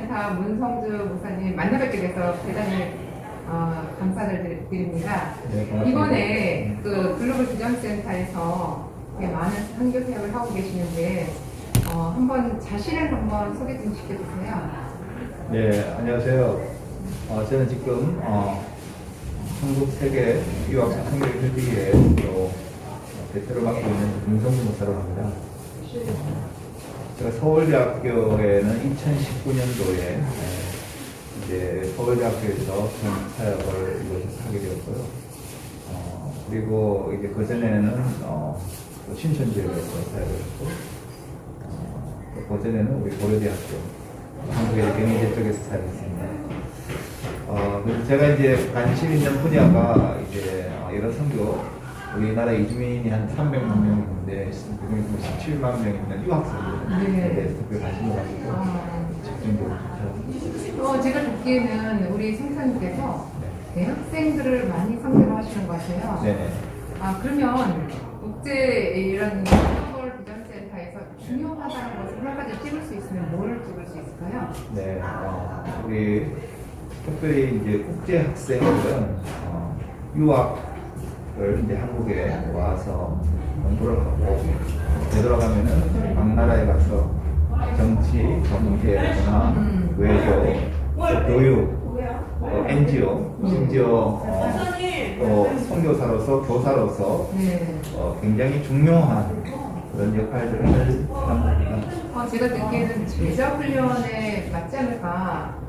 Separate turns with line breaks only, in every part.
비전센터 문성주 목사님 만나뵙게 돼서 대단히 감사를 드립니다.
네,
이번에 그 글로벌 비전센터에서 많은 선교 사역을 하고 계시는데 한번 자신을 한번 소개 좀 시켜주세요.
네, 안녕하세요. 저는 지금 한국 세계 유학생 선교협의회 대표를 맡고 있는 문성주 목사라고 합니다. 제가 서울대학교에는 2019년도에 이제 서울대학교에서 처음 사역을 이곳에서 하게 되었고요. 그리고 이제 그 전에는 신천 지역에서 사역을 했고, 그 전에는 우리 고려대학교, 한국의 경희대 쪽에서 사역했습니다. 그래서 제가 이제 관심 있는 분야가 이제 여러 선교, 우리나라 이주민이 한 300만 명 있는데, 그중에 17만 명 있는 유학생들에 대해서 특별히 관심을 가지고 집중적으로
제가 듣기에는 우리 생사님께서 대학생들을 많이 상대로 하시는 것 같아요.
네네.
그러면 국제 이런 글로벌 비전센터에서 중요하다는 것을 한 가지 찍을 수 있으면 뭘 찍을 수 있을까요?
네, 우리 특별히 이제 국제 학생들은 유학을 이제 한국에 와서 공부를 하고 되돌아가면은 각 나라에 가서 정치, 경제, 문화, 외교, 교육, NGO, 심지어 또 선교사로서 교사로서 굉장히 중요한 그런 역할들을 하는 겁니다.
제가 듣기에는 제자 훈련에 맞지 않을까?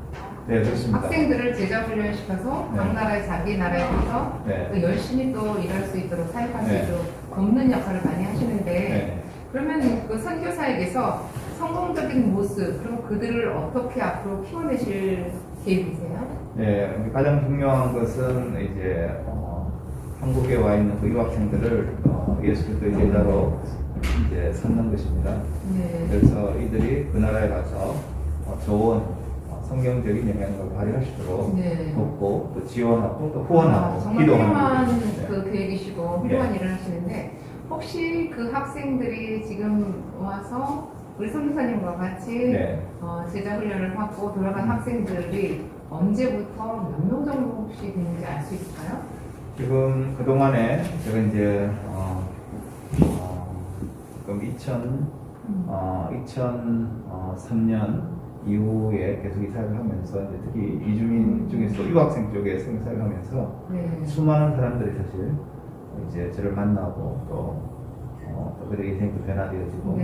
네, 그렇습니다.
학생들을 제자 훈련시켜서 각 나라의 자기 나라에 가서 또 열심히 또 일할 수 있도록 사역할 수 있도록 돕는 역할을 많이 하시는데 그러면 그 선교사에게서 성공적인 모습 그럼 그들을 어떻게 앞으로 키워내실 계획이세요?
네, 가장 중요한 것은 이제 한국에 와 있는 그 유학생들을 예수 그리스도의 제자로 이제 삼는 것입니다. 그래서 이들이 그 나라에 가서 좋은 성경적인 영향력을 발휘할 수 있도록 돕고 또 지원하고 또 후원하고
정말
기도하는
훌륭한 그 계획이시고 훌륭한 일을 하시는데 혹시 그 학생들이 지금 와서 우리 선교사님과 같이 제자 훈련을 받고 돌아간 학생들이 언제부터 몇 명 정도 혹시 되는지 알 수 있을까요?
지금 그동안에 제가 이제 지금 2003년 이후에 계속 이 사역을 하면서 이제 특히 이주민 중에서 유학생 쪽에 사역을 하면서 수많은 사람들이 사실 이제 저를 만나고 또 그들의 인생도 변화되어지고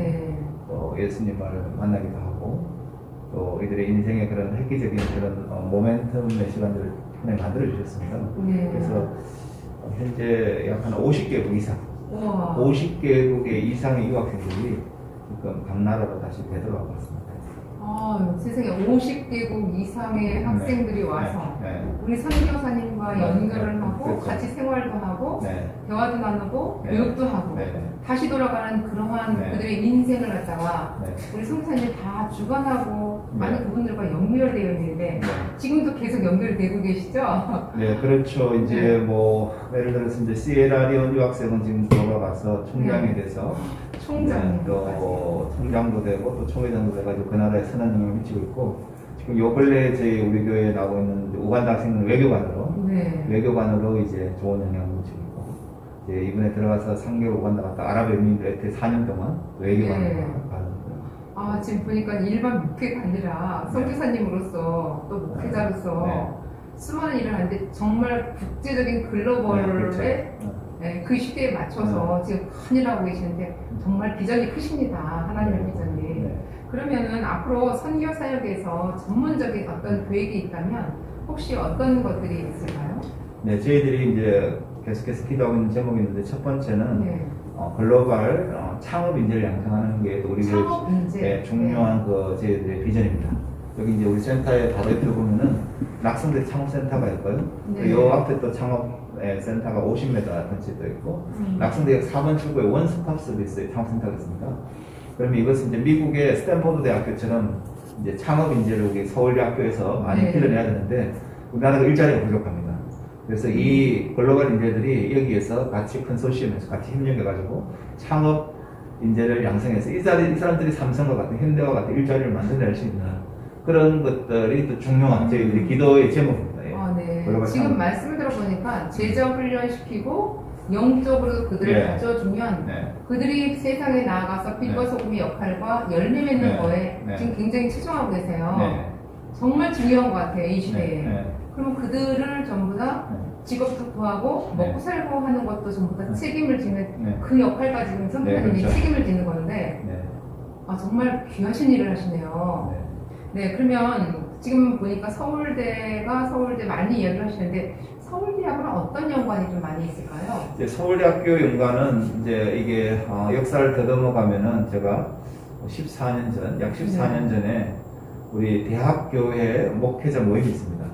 또 예수님을 만나기도 하고 또 이들의 인생의 그런 획기적인 그런 모멘텀의 시간들을 하나님 만들어 주셨습니다. 그래서 현재 약 한 50개국 이상, 50개국의 이상의 유학생들이 지금 각 나라로 다시 되돌아가고 있습니다.
세상에 50개국 이상의 학생들이 와서 우리 선교사님과 연결을 하고 같이 생활도 하고 대화도 나누고 교육도 하고 다시 돌아가는 그러한 그들의 인생을 갖다가 우리 선교사님이 다 주관하고 많은 그분들과 연결되어 있는데 지금도 계속 연결되고 계시죠?
네, 그렇죠. 이제 뭐 예를 들어서 이제 시에라리온 유학생은 지금 돌아가서 총장이 돼서 또 총장도 되고 또 총회장도 돼가지고 그 나라에 선한 영향을 미치고 있고 지금 요 근래 저희 우리 교회에 나오고 있는 우간다 학생은 외교관으로 이제 좋은 영향을 미치고 있고 이제 이번에 들어가서 3개월 우간다 갔다 아랍에미리트에 4년 동안 외교관으로 가는 거예요.
지금 보니까 일반 목회가 아니라 선교사님으로서 또 목회자로서 수많은 일을 하는데 정말 국제적인 글로벌의 그 시대에 맞춰서 지금 큰 일을 하고 계시는데 정말 비전이 크십니다. 하나님의 비전이. 그러면은 앞으로 선교 사역에서 전문적인 어떤 계획이 있다면 혹시 어떤 것들이 있을까요?
네, 저희들이 이제 계속해서 기도하고 있는 제목이 있는데 첫 번째는 글로벌 창업 인재를 양성하는 게 우리 교회 중요한 그 저희들의 비전입니다. 여기 이제 우리 센터에 바로 옆에 보면은 낙성대 창업센터가 있고요. 이 앞에 또 창업 센터가 50m 근처에 또 있고 낙성대역 4번 출구에 원스톱 서비스 창업센터가 있습니다. 그러면 이것은 이제 미국의 스탠포드 대학교처럼 이제 창업 인재를 우리 서울대학교에서 많이 필요해야 되는데 우리나라가 일자리가 부족합니다. 그래서 이 글로벌 인재들이 여기에서 같이 컨소시엄에서 같이 협력해가지고 창업 인재를 양성해서 이 사람들이 삼성과 같은 현대와 같은 일자리를 만들어낼 수 있는 그런 것들이 또 중요한 저희들이 기도의 제목입니다. 예.
아, 네.
글로벌
지금
창업.
말씀을 들어보니까 제자 훈련시키고 영적으로 그들을
네.
다져주면
네.
그들이 세상에 나아가서 빛과
네.
소금의 역할과 열매 맺는
네.
거에
네.
지금 굉장히 치중하고 계세요.
네.
정말 중요한 것 같아요, 이 시대에.
네.
그럼 그들을 전부 다
네.
직업도 구하고
네.
먹고 살고 하는 것도 전부 다
네.
책임을 지는
네.
그 역할까지 지금 성탄님이
그렇죠.
책임을 지는 건데
네.
아, 정말 귀하신 일을 하시네요. 네, 그러면 지금 보니까 서울대가 서울대 많이 이야기를 하시는데 서울대하고는 어떤 연관이 좀 많이 있을까요?
이제 서울대학교 연관은 이제 이게 역사를 더듬어 가면은 제가 14년 전, 약 14년 전에 우리 대학교에 목회자 모임이 있습니다.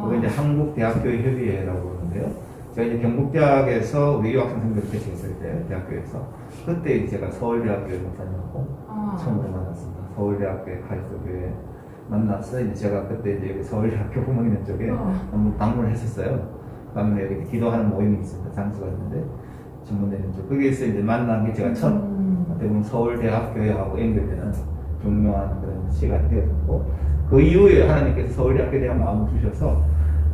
그거 이제 한국대학교협의회라고 그러는데요. 제가 이제 경북대학에서 외유학생 선교를 개최했을 때 대학교에서 그때 제가 서울대학교 목사님하고 처음으로 만났습니다. 서울대학교의 카리스토교회 만나서 이제 제가 그때 이제 여기 서울대학교 부모님 쪽에 한번 방문을 했었어요. 방문에 여기 기도하는 모임이 있습니다. 장소가 있는데 전문대는 쪽 거기에서 이제 만난 게 제가 첫 어떻게 보면 서울대학교하고 연결되는 중요한 그런 시간이 되었고 그 이후에 하나님께서 서울대학교에 대한 마음을 주셔서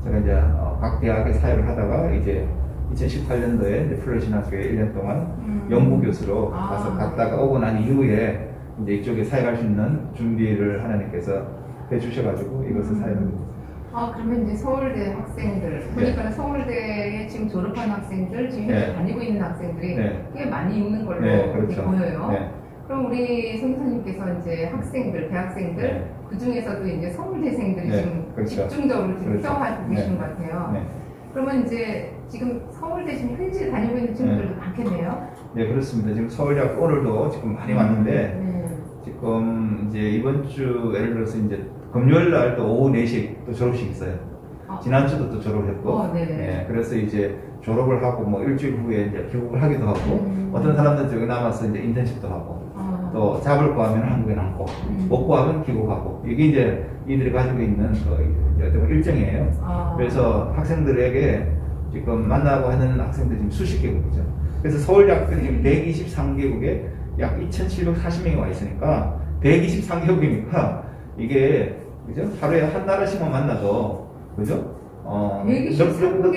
제가 이제 각 대학에 사역을 하다가 이제 2018년도에 이제 플러신학교에 1년 동안 연구교수로 가서 갔다가 오고 난 이후에 이제 이쪽에 사역할 수 있는 준비를 하나님께서 해주셔가지고 이것을 사역하고 있습니다.
그러면 이제 서울대 학생들, 보니까 서울대에 지금 졸업한 학생들, 지금 현재 다니고 있는 학생들이 꽤 많이 있는 걸로
그렇죠.
보여요. 그럼 우리 선생님께서 이제 학생들, 대학생들, 그 중에서도 이제 서울대생들이 지금
그렇죠.
집중적으로 지금
그렇죠.
케어하고 계시는 것 같아요. 그러면 이제 지금 서울대 지금 현재 다니고 있는 친구들도 많겠네요.
네, 그렇습니다. 지금 서울대학교 오늘도 지금 많이 왔는데 지금 이제 이번 주 예를 들어서 이제 금요일 날 또 오후 4시 또 졸업식 있어요. 지난주도 또 졸업했고, 그래서 이제 졸업을 하고 뭐 일주일 후에 이제 귀국을 하기도 하고, 어떤 사람들은 여기 남아서 이제 인턴십도 하고, 또 잡을 구하면 한국에 남고, 못 구하면 귀국하고, 이게 이제 이들이 가지고 있는 그 어떤 일정이에요. 그래서 학생들에게 지금 만나고 하는 학생들이 지금 수십 개국이죠. 그래서 서울대학교는 지금 123개국에 약 2,740명이 와 있으니까 123개국이니까 이게 그죠? 하루에 한 나라씩만 만나도 그죠? 넉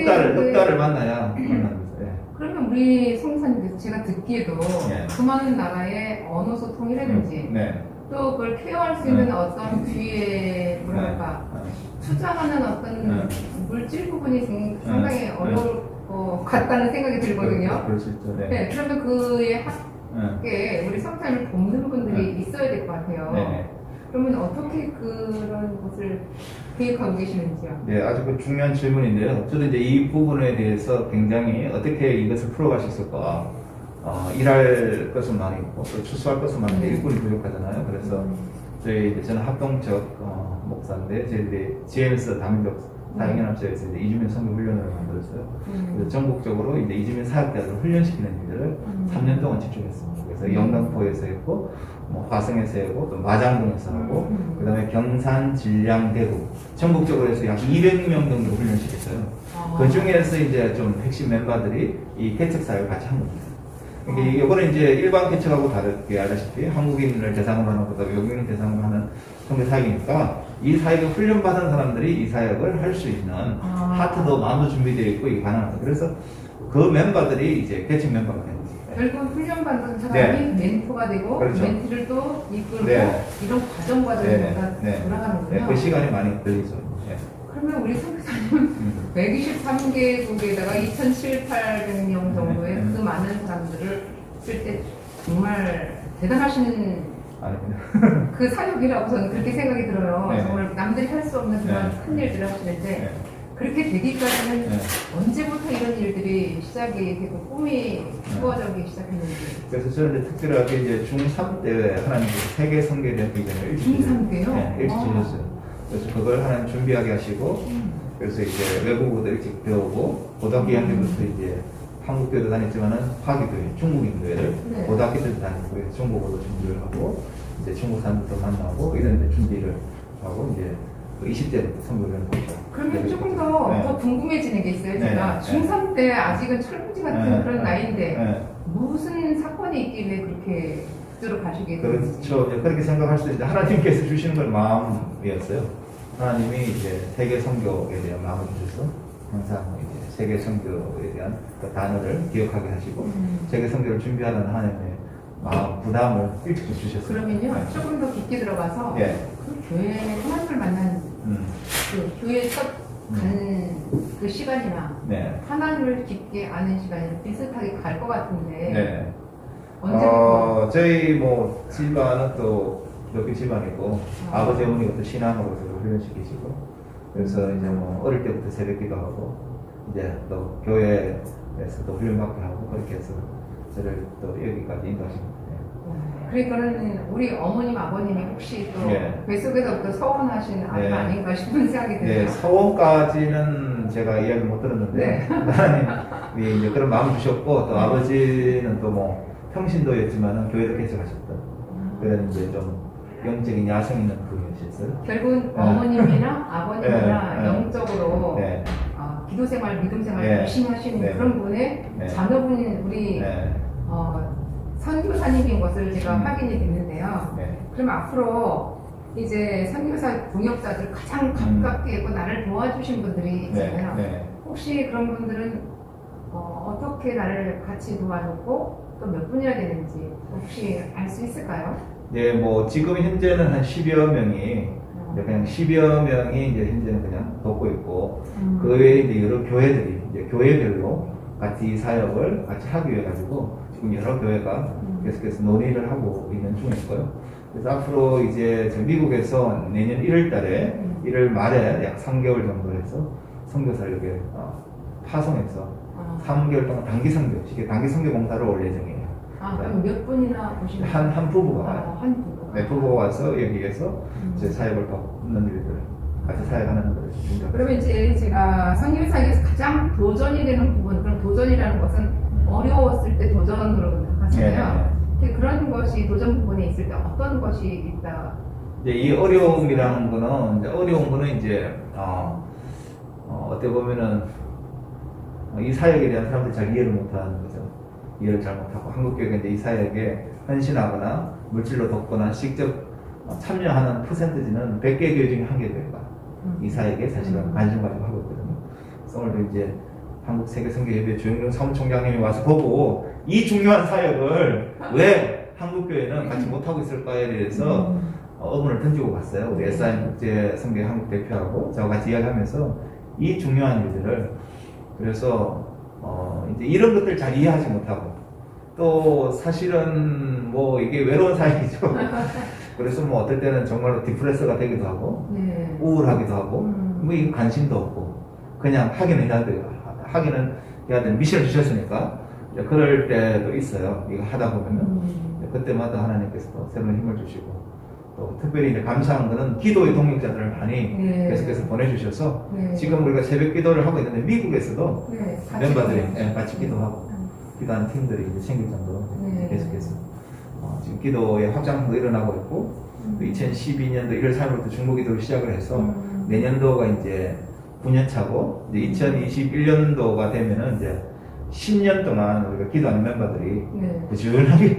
달을 만나야 만납니다.
그러면 우리 송사님께서 제가 듣기에도 그 많은 나라의 언어 소통이라든지 또 그걸 케어할 수 있는 어떤 뒤에 뭐랄까 투자하는 어떤 물질 부분이 상당히 어려울 것 같다는 생각이 들거든요.
그럴 수 있죠.
그러면 그의 학계에 우리 성탄을 돕는 분들이 있어야 될 것 같아요. 그러면 어떻게 그런 것을 계획하고 계시는지요?
네, 아주 그 중요한 질문인데요. 저도 이제 이 부분에 대해서 굉장히 어떻게 이것을 풀어갈 수 있을까. 일할 것은 많이 있고, 또 추수할 것은 많은데 일꾼이 부족하잖아요. 그래서 저는 합동적 목사인데, 저희들이 GMS 다민족 사역연합체에서 이제 이주민 선교 훈련을 만들었어요. 그래서 전국적으로 이제 이주민 사역자들을 훈련시키는 일들을 3년 동안 집중했습니다. 그래서 영등포에서 했고, 뭐 화성에서 하고, 또 마장동에서 하고, 그 다음에 경산, 진량, 대구, 전국적으로 해서 약 200명 정도 훈련시켰어요. 그 중에서 이제 좀 핵심 멤버들이 이 개척 사역을 같이 한 겁니다. 그러니까 이거는 이제 일반 개척하고 다르게 알다시피 한국인을 대상으로 하는 것보다 외국인을 대상으로 하는 선교 사역이니까 이 사역을 훈련받은 사람들이 이 사역을 할 수 있는 하트도 마음도 준비되어 있고 이게 가능하다. 그래서 그 멤버들이 이제 개척 멤버가 되는 거죠.
결국 훈련받은 사람이 멘토가 되고 멘티를 또 이끌고 이런 과정이 돌아가는군요.
그 시간이 많이 걸리죠.
그러면 우리 선교사님은 123개국에다가 2,700명 정도의 그 많은 사람들을 쓸 때 정말 대단하신 그 사역이라고 저는 그렇게 생각이 들어요. 정말 남들이 할 수 없는 그런 큰 일들을 하시는데 그렇게 되기까지는 언제부터 이런 일들이 시작이 되고 꿈이 키워지기 시작했는지.
그래서 저는 특별하게 이제 중3 때 하나님께서 세계 선교에 대한 비전을 일찍
중3 때요?
일찍 주셨어요. 그래서 그걸 하나님 준비하게 하시고 그래서 이제 외국어도 일찍 배우고 고등학교 2학년부터 이제 한국교회도 다녔지만은 화기교회, 중국인교회를 고등학교 때도 다니고 그래서 중국어도 준비를 하고 이제 중국 사람들도 만나고 이런 데 준비를 하고 이제 20대부터 선교를 하는 거죠.
그러면 조금 더 궁금해지는 게 있어요. 제가 중3 때 아직은 철부지 같은 그런 나이인데 무슨 사건이 있길래 그렇게 국제로 가시게 되는지.
그렇죠. 그렇게 생각할 수 있는데 하나님께서 주시는 건 마음이었어요. 하나님이 이제 세계 선교에 대한 마음을 주셔서 항상 이제 세계 선교에 대한 그 단어를 기억하게 하시고 세계 선교를 준비하는 하나님의 마음 부담을 일찍 주셨어요.
그러면요
네.
조금 더 깊게 들어가서
예.
그 교회 하나님을 만난 그 교회 첫 간 그 시간이나
네.
하나님을 깊게 아는 시간이랑 비슷하게 갈 것 같은데
네.
언제부터?
저희 뭐 집안은 또 몇개 집안이고 아버지 어머니가 또 신앙으로 저를 훈련시키시고 그래서 이제 뭐 어릴 때부터 새벽기도 하고 이제 또 교회에서 또 훈련받게 하고 그렇게 해서 저를 또 여기까지 인도하십니다.
그러니까는 우리 어머님 아버님이 혹시 또
예.
뱃속에서부터 서원하신 아이
네.
아닌가 싶은 생각이
네,
드네요.
서원까지는 제가 이야기 못 들었는데
네.
하나님이 이제 그런 마음을 주셨고 또 아버지는 또 뭐 평신도였지만은 교회도 개척하셨던 그런 이제 좀 영적인 야성 있는 분이셨어요.
결국은
네.
어머님이나 아버님이나
네.
영적으로
네.
기도 생활, 믿음 생활
네.
열심히 하시는
네.
그런 분의
네.
자녀분인 우리
네.
선교사님인 것을 제가 확인이 됐는데요.
네.
그럼 앞으로 이제 선교사 동역자들 가장 가깝게 있고 나를 도와주신 분들이 있잖아요.
네.
혹시 그런 분들은 어떻게 나를 같이 도와줬고 또 몇 분이나 되는지 혹시 알 수 있을까요?
네, 뭐 지금 현재는 한 10여 명이 이제 그냥 10여 명이 이제 현재는 그냥 돕고 있고 그 외에 이제 여러 교회들이 이제 교회별로 같이 사역을 같이 하기 위해 가지고 지금 여러 교회가 계속해서 논의를 하고 있는 중이고요. 그래서 앞으로 이제 저 미국에서 내년 1월 달에 1월 말에 약 3개월 정도 해서 선교사를 이렇게 파송해서 3개월 동안 단기 선교, 단기 선교 공사를 올 예정이에요.
그럼 몇 분이나 오시나요?
한 부부가 와요.
한 부부.
네, 부부가 와서 여기에서 제 사역을 돕는 일들, 같이 사역하는 일들을 준비하고.
그러면 이제 제가 선교사에서 가장 도전이 되는 부분, 그럼 도전이라는 것은 어려웠을 때 도전으로 하잖아요. 그런 것이 도전 부분에 있을 때 어떤 것이 있다?
이제 이 어려움이라는 거는 이제 어려운 거는 이제 어떻게 보면은 이 사역에 대한 사람들이 잘 이해를 못하는 거죠. 이해를 잘 못하고 한국 교회가 이제 이 사역에 헌신하거나 물질로 돕거나 직접 참여하는 퍼센트지는 100개 교회 중에 1개 교회가 이 사역에 사실은 관심 가지고 하고 있거든요. 그래서 오늘도 이제 한국 세계선교협회 조영경 사무총장님이 와서 보고 이 중요한 사역을 왜 한국교회는 같이 못하고 있을까에 대해서 의문을 던지고 갔어요. 우리 SIM 국제선교 한국 대표하고 저와 같이 이야기하면서 이 중요한 일들을 그래서 이제 이런 것들 잘 이해하지 못하고 또 사실은 뭐 이게 외로운 사역이죠. 그래서 뭐 어떨 때는 정말로 디프레서가 되기도 하고
네.
우울하기도 하고 뭐 이게 관심도 없고 그냥 하기는 해야 돼요. 하기는 해야 되는 미션을 주셨으니까 그럴 때도 있어요. 이거 하다 보면은 그때마다 하나님께서 또 새로운 힘을 주시고 또 특별히 이제 감사한 거는 기도의 동역자들을 많이
네.
계속해서 보내주셔서
네.
지금 우리가 새벽 기도를 하고 있는데 미국에서도
네.
멤버들이 같이 기도하고 기도하는 팀들이 이제 생길 정도로
네.
계속해서 지금 기도의 확장도 일어나고 있고 또 2012년도 1월 3일부터 중보 기도를 시작을 해서 내년도가 이제 9년 차고 이제 2021년도가 되면은 이제 10년 동안 우리가 기도하는 멤버들이
네.
꾸준하게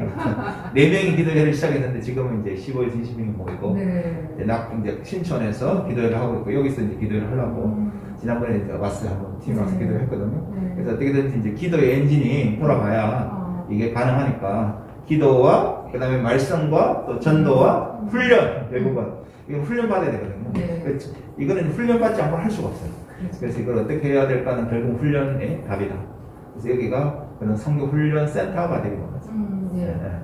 4명이 기도회를 시작했는데 지금은 이제 15에서 20명이 모이고
네.
이제 신촌에서 기도회를 하고 있고 여기서 이제 기도회를 하려고 지난번에 이제 왔어요. 한번 팀 와서
네.
기도를 했거든요.
네.
그래서 어떻게든지 이제 기도의 엔진이 돌아가야 이게 가능하니까 기도와 그다음에 말씀과 또 전도와 훈련 대부분 이거 훈련 받아야 되거든요.
네.
그래서 이거는 훈련 받지 않고 할 수가 없어요. 그래서 이걸 어떻게 해야 될까는 결국 훈련의 답이다. 그래서 여기가 그런 선교 훈련 센터가 되는 거죠.
네.
네.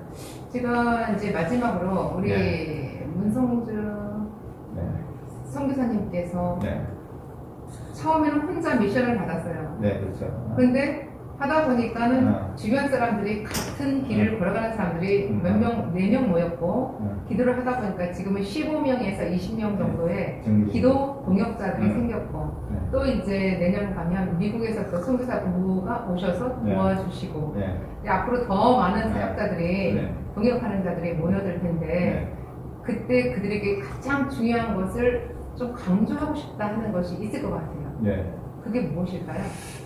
제가 이제 마지막으로 우리 문성주
네.
선교사님께서
네.
처음에는 혼자 미션을 받았어요.
네, 그렇죠.
근데 하다 보니까는 주변 사람들이 같은 길을 걸어가는 사람들이 몇 명, 4명 모였고 기도를 하다 보니까 지금은 15명에서 20명 정도의 기도 동역자들이 생겼고 또 이제 내년 가면 미국에서 또 선교사 부부가 오셔서 도와주시고 앞으로 더 많은 사역자들이 동역하는 자들이 모여들 텐데 그때 그들에게 가장 중요한 것을 좀 강조하고 싶다 하는 것이 있을 것 같아요. 그게 무엇일까요?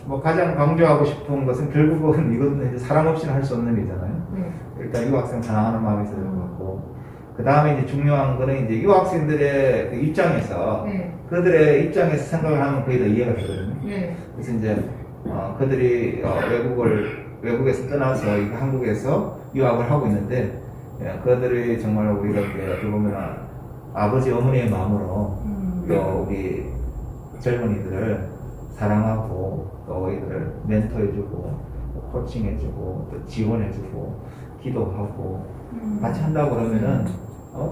뭐 가장 강조하고 싶은 것은 결국은 이것은 이제 사람 없이는 할 수 없는 일이잖아요.
네.
일단 유학생 사랑하는 마음이 있어야 될 것 같고, 그 다음에 이제 중요한 거는 이제 유학생들의 그 입장에서
네.
그들의 입장에서 생각을 하면 거의 다 이해가 되거든요.
네.
그래서 이제 그들이 외국에서 떠나서 이거 한국에서 유학을 하고 있는데, 그들이 정말 우리가 이제 어떻게 보면 아버지 어머니의 마음으로 또 우리 젊은이들을 사랑하고 또 이들을 멘토해주고 또 코칭해주고 또 지원해주고 기도하고 같이 한다고 그러면은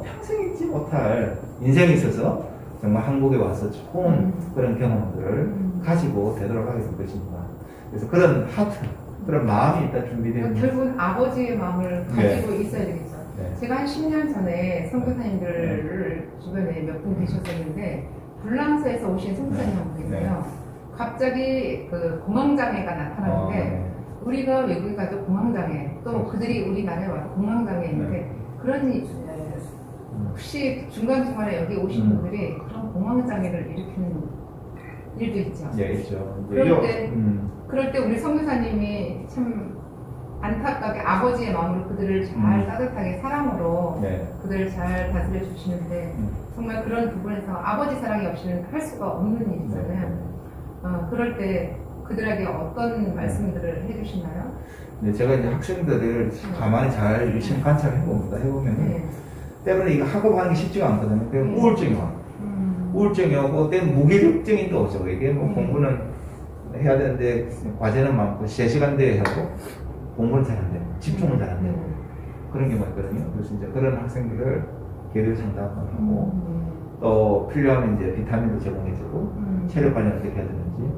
평생 잊지 못할 인생이 있어서 정말 한국에 와서 좋은 그런 경험들을 가지고 되돌아가게 될 것입니다. 그래서 그런 하트, 그런 마음이 일단 준비되는.
결국은 아버지의 마음을 가지고 있어야 되겠죠.
네.
제가 한 10년 전에 선교사님들 주변에 몇 분 계셨었는데 불란서에서 오신 선교사님 한 분 계세요. 갑자기 그 공황장애가 나타나는데 우리가 외국에 가도 공황장애, 또 그들이 우리나라에 와서 공황장애 있는데 그런 혹시 중간중간에 여기 오신 분들이 그런 공황장애를 일으키는 일도 있죠.
네, 있죠.
그럴 때 우리 선교사님이 참 안타깝게 아버지의 마음으로 그들을 잘 따뜻하게 사랑으로 그들을 잘 다스려 주시는데 정말 그런 부분에서 아버지 사랑이 없이는 할 수가 없는 일이잖아요. 그럴 때 그들에게 어떤 말씀들을 해주시나요?
네, 제가 이제 학생들을 가만히 잘 유심 관찰해 봅니다. 해보면 때문에 이거 학업하는 게 쉽지가 않거든요. 그냥 우울증이 와. 우울증이 오고 때는 무기력증인도 오죠. 이게 뭐 공부는 해야 되는데 과제는 많고 3시간대에 하고 공부는 잘 안 되고 집중은 잘 안 되고 그런 경우가 있거든요. 그래서 이제 그런 학생들을 계류 상담을 하고 또 필요하면 이제 비타민도 제공해주고 체력 관리 어떻게 해야 되는지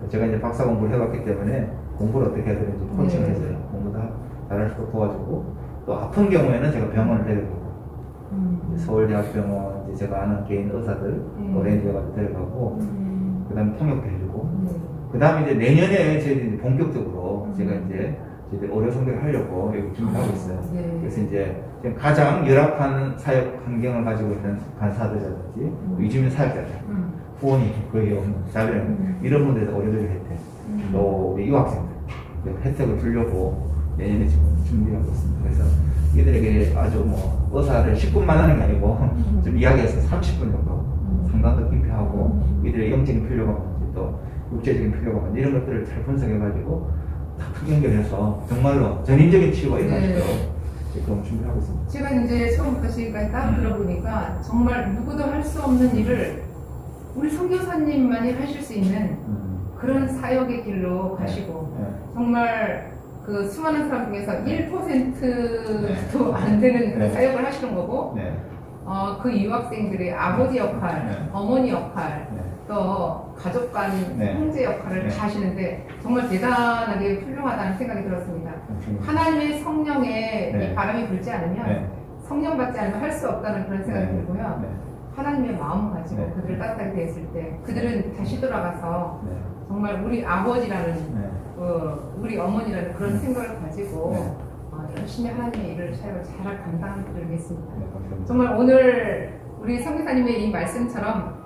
제가 이제 박사 공부를 해봤기 때문에 공부를 어떻게 해야 되는지 코칭을 해줘요. 공부 다 잘할 수 있도록 도와주고 또 아픈 경우에는 제가 병원을 데려가고 서울대학병원 이제 제가 아는 개인 의사들 오렌지 가서 데려가고 그 다음에 통역도 해주고 그 다음에 이제 내년에 저희들이 본격적으로 제가 이제 의료 선교를 하려고 여기 준비하고 있어요. 그래서 이제 지금 가장 열악한 사역 환경을 가지고 있는 간사들이라든지 이주민 사역자들 후원이 거의 없는 자비랑 이런 분들에서 의료적인 혜택 또 우리 유학생들 혜택을 주려고 내년에 지금 준비하고 있습니다. 그래서 이들에게 아주 뭐 의사를 10분만 하는 게 아니고 좀 이야기해서 30분 정도 상담도 깊이 하고 이들의 영적인 필요가 뭔지 또 육체적인 필요가 뭔지 이런 것들을 잘 분석해가지고 다 크게 연결해서 정말로 전인적인 치유가 일어나도록 그럼 준비하고 있습니다.
제가 이제 처음부터 지금까지 딱 들어보니까 정말 누구도 할 수 없는 일을 우리 선교사님만이 하실 수 있는 그런 사역의 길로 가시고 정말 그 수많은 사람 중에서 1%도 안 되는 사역을 하시는 거고 그 유학생들의 아버지 역할, 어머니 역할 또 가족 간 형제 역할을 다 하시는데 정말 대단하게 훌륭하다는 생각이 들었습니다. 하나님의 성령의 이 바람이 불지 않으면 성령 받지 않으면 할 수 없다는 그런 생각이 들고요. 하나님의 마음을 가지고 그들을 따뜻하게 대했을 때 그들은 다시 돌아가서 정말 우리 아버지라는 우리 어머니라는 그런 생각을 가지고 열심히 하나님의 일을 잘 감당하겠습니다. 정말 오늘 우리 선교사님의 이 말씀처럼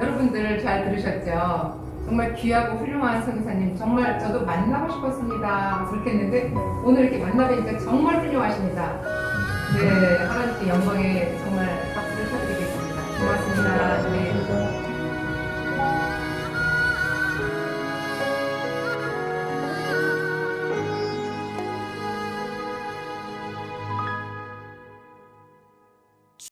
여러분들 잘 들으셨죠? 정말 귀하고 훌륭한 선교사님 정말 저도 만나고 싶었습니다 그렇게 했는데 오늘 이렇게 만나뵈니까 정말 훌륭하십니다. 네, 하나님께 영광에 정말